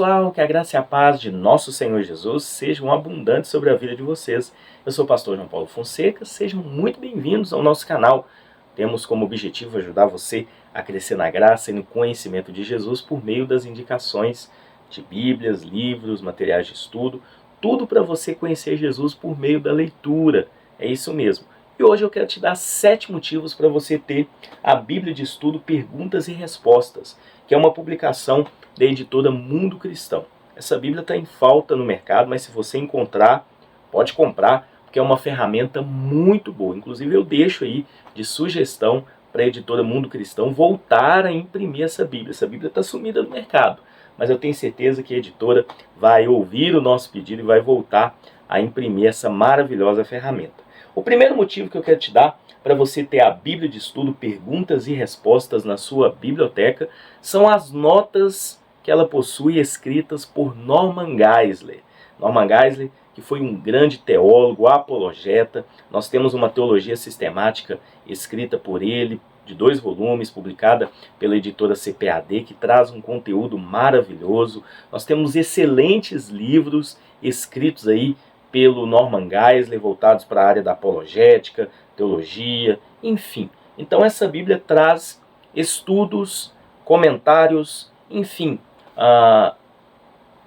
Pessoal, que a graça e a paz de nosso Senhor Jesus sejam abundantes sobre a vida de vocês. Eu sou o pastor João Paulo Fonseca, sejam muito bem-vindos ao nosso canal. Temos como objetivo ajudar você a crescer na graça e no conhecimento de Jesus por meio das indicações de Bíblias, livros, materiais de estudo, tudo para você conhecer Jesus por meio da leitura. É isso mesmo. E hoje eu quero te dar 7 motivos para você ter a Bíblia de Estudo Perguntas e Respostas, que é uma publicação da editora Mundo Cristão. Essa Bíblia está em falta no mercado, mas se você encontrar, pode comprar, porque é uma ferramenta muito boa. Inclusive eu deixo aí de sugestão para a editora Mundo Cristão voltar a imprimir essa Bíblia. Essa Bíblia está sumida do mercado, mas eu tenho certeza que a editora vai ouvir o nosso pedido e vai voltar a imprimir essa maravilhosa ferramenta. O primeiro motivo que eu quero te dar para você ter a Bíblia de Estudo Perguntas e Respostas na sua biblioteca são as notas que ela possui escritas por Norman Geisler. Norman Geisler, que foi um grande teólogo, apologeta. Nós temos uma teologia sistemática escrita por ele, de 2 volumes, publicada pela editora CPAD, que traz um conteúdo maravilhoso. Nós temos excelentes livros escritos aí pelo Norman Geisler, voltados para a área da apologética, teologia, enfim. Então essa Bíblia traz estudos, comentários, enfim,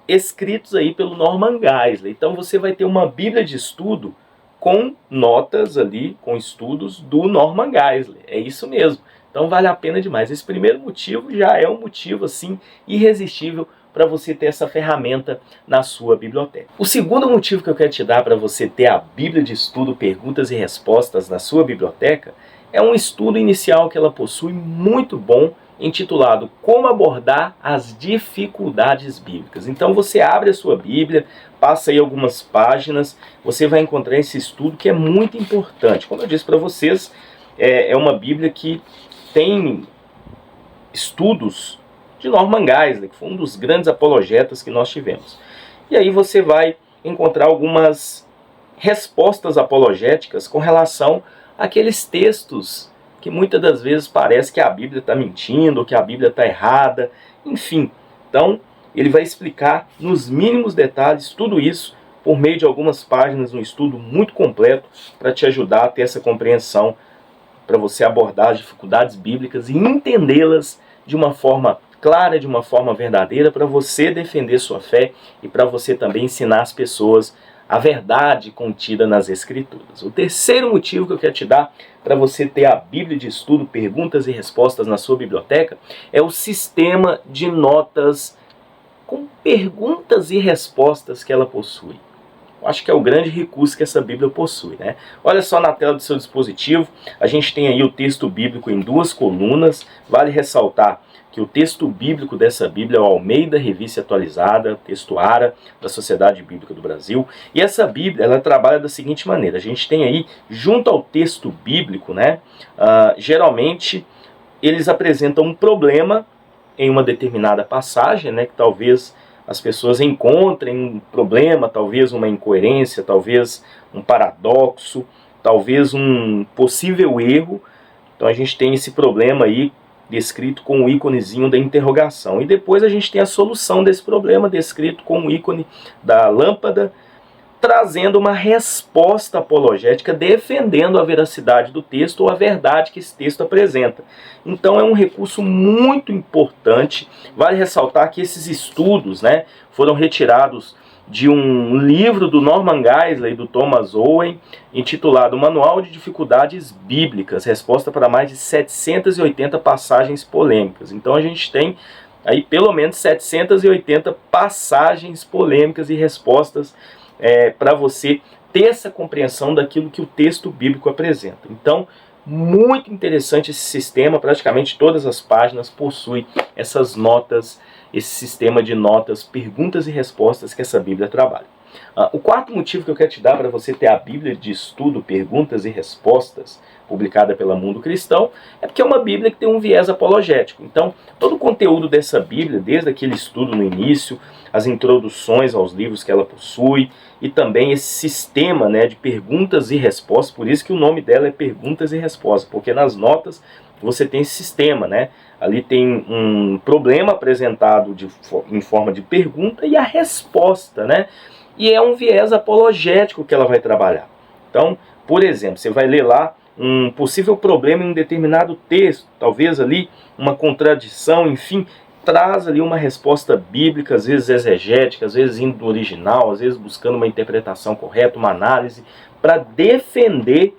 escritos aí pelo Norman Geisler. Então você vai ter uma Bíblia de estudo com notas ali, com estudos do Norman Geisler. É isso mesmo. Então vale a pena demais. Esse primeiro motivo já é um motivo assim irresistível para você ter essa ferramenta na sua biblioteca. O segundo motivo que eu quero te dar para você ter a Bíblia de Estudo Perguntas e Respostas na sua biblioteca é um estudo inicial que ela possui muito bom, intitulado Como Abordar as Dificuldades Bíblicas. Então você abre a sua Bíblia, passa aí algumas páginas, você vai encontrar esse estudo que é muito importante. Como eu disse para vocês, é uma Bíblia que tem estudos de Norman Geisler, que foi um dos grandes apologetas que nós tivemos. E aí você vai encontrar algumas respostas apologéticas com relação àqueles textos que muitas das vezes parece que a Bíblia está mentindo, ou que a Bíblia está errada, enfim. Então, ele vai explicar nos mínimos detalhes tudo isso por meio de algumas páginas, um estudo muito completo para te ajudar a ter essa compreensão, para você abordar as dificuldades bíblicas e entendê-las de uma forma clara, de uma forma verdadeira, para você defender sua fé e para você também ensinar as pessoas a verdade contida nas Escrituras. O terceiro motivo que eu quero te dar para você ter a Bíblia de Estudo Perguntas e Respostas na sua biblioteca é o sistema de notas com perguntas e respostas que ela possui. Eu acho que é o grande recurso que essa Bíblia possui, né? Olha só na tela do seu dispositivo, a gente tem aí o texto bíblico em 2 colunas. Vale ressaltar que o texto bíblico dessa Bíblia é o Almeida Revista Atualizada, texto ARA, da Sociedade Bíblica do Brasil. E essa Bíblia, ela trabalha da seguinte maneira: a gente tem aí, junto ao texto bíblico, né, geralmente eles apresentam um problema em uma determinada passagem, né, que talvez as pessoas encontrem um problema, talvez uma incoerência, talvez um paradoxo, talvez um possível erro. Então a gente tem esse problema aí descrito com o íconezinho da interrogação. E depois a gente tem a solução desse problema descrito com o ícone da lâmpada, trazendo uma resposta apologética, defendendo a veracidade do texto ou a verdade que esse texto apresenta. Então é um recurso muito importante. Vale ressaltar que esses estudos, né, foram retirados de um livro do Norman Geisler e do Thomas Owen, intitulado Manual de Dificuldades Bíblicas, resposta para mais de 780 passagens polêmicas. Então a gente tem aí pelo menos 780 passagens polêmicas e respostas para você ter essa compreensão daquilo que o texto bíblico apresenta. Então, muito interessante esse sistema, praticamente todas as páginas possuem essas notas, esse sistema de notas, perguntas e respostas que essa Bíblia trabalha. O quarto motivo que eu quero te dar para você ter a Bíblia de Estudo Perguntas e Respostas, publicada pela Mundo Cristão, é porque é uma Bíblia que tem um viés apologético. Então, todo o conteúdo dessa Bíblia, desde aquele estudo no início, as introduções aos livros que ela possui, e também esse sistema, né, de perguntas e respostas, por isso que o nome dela é Perguntas e Respostas, porque nas notas você tem esse sistema, né? Ali tem um problema apresentado em forma de pergunta e a resposta, né? E é um viés apologético que ela vai trabalhar. Então, por exemplo, você vai ler lá um possível problema em um determinado texto, talvez ali uma contradição, enfim, traz ali uma resposta bíblica, às vezes exegética, às vezes indo do original, às vezes buscando uma interpretação correta, uma análise, para defender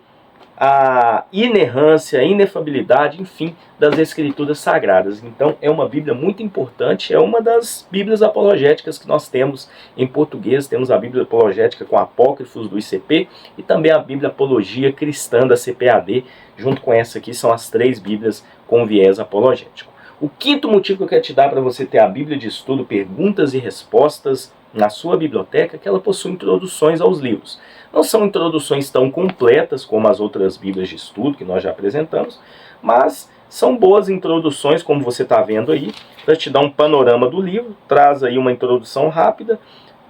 a inerrância, a inefabilidade, enfim, das escrituras sagradas. Então é uma Bíblia muito importante, é uma das Bíblias apologéticas que nós temos em português. Temos a Bíblia apologética com apócrifos do ICP e também a Bíblia Apologia Cristã da CPAD. Junto com essa aqui são as 3 Bíblias com viés apologético. O quinto motivo que eu quero te dar para você ter a Bíblia de estudo, perguntas e respostas na sua biblioteca, é que ela possui introduções aos livros. Não são introduções tão completas como as outras Bíblias de estudo que nós já apresentamos, mas são boas introduções, como você está vendo aí, para te dar um panorama do livro, traz aí uma introdução rápida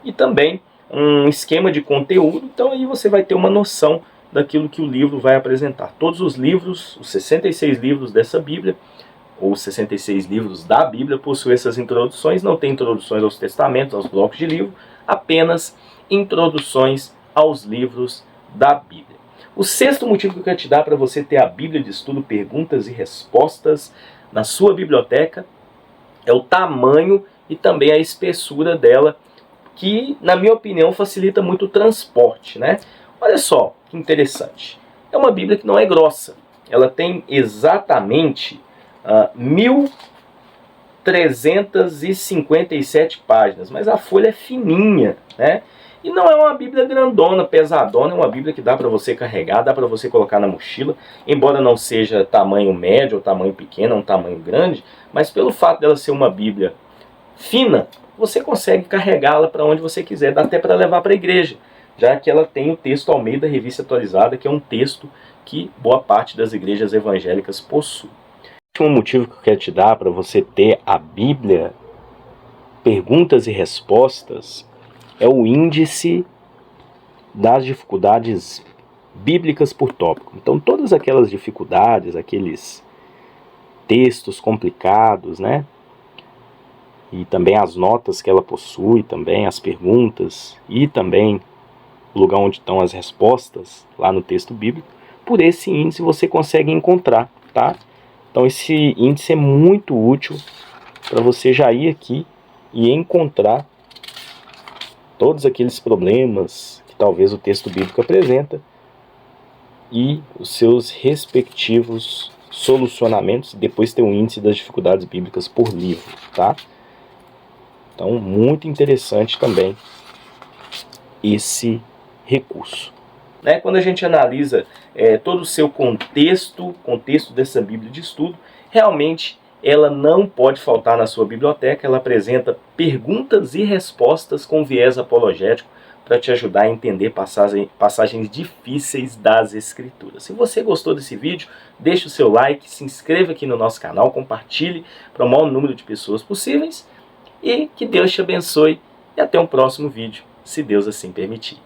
e também um esquema de conteúdo. Então aí você vai ter uma noção daquilo que o livro vai apresentar. Todos os livros, os 66 livros dessa Bíblia, ou 66 livros da Bíblia, possuem essas introduções. Não tem introduções aos testamentos, aos blocos de livro, apenas introduções aos livros da Bíblia. O sexto motivo que eu quero te dar para você ter a Bíblia de estudo, perguntas e respostas na sua biblioteca é o tamanho e também a espessura dela, que, na minha opinião, facilita muito o transporte, né? Olha só que interessante. É uma Bíblia que não é grossa. Ela tem exatamente 1.357 páginas, mas a folha é fininha, né? E não é uma Bíblia grandona, pesadona, é uma Bíblia que dá para você carregar, dá para você colocar na mochila, embora não seja tamanho médio ou tamanho pequeno, é um tamanho grande, mas pelo fato dela ser uma Bíblia fina, você consegue carregá-la para onde você quiser, dá até para levar para a igreja, já que ela tem o texto Almeida Revista Atualizada, que é um texto que boa parte das igrejas evangélicas possui. Um motivo que eu quero te dar para você ter a Bíblia, perguntas e respostas, é o índice das dificuldades bíblicas por tópico. Então todas aquelas dificuldades, aqueles textos complicados, né? E também as notas que ela possui, também as perguntas e também o lugar onde estão as respostas lá no texto bíblico, por esse índice você consegue encontrar, tá? Então esse índice é muito útil para você já ir aqui e encontrar todos aqueles problemas que talvez o texto bíblico apresenta e os seus respectivos solucionamentos, e depois ter um índice das dificuldades bíblicas por livro, tá? Então, muito interessante também esse recurso. Né? Quando a gente analisa todo o seu contexto dessa Bíblia de estudo, realmente ela não pode faltar na sua biblioteca. Ela apresenta perguntas e respostas com viés apologético para te ajudar a entender passagens difíceis das Escrituras. Se você gostou desse vídeo, deixe o seu like, se inscreva aqui no nosso canal, compartilhe para o maior número de pessoas possíveis e que Deus te abençoe e até um próximo vídeo, se Deus assim permitir.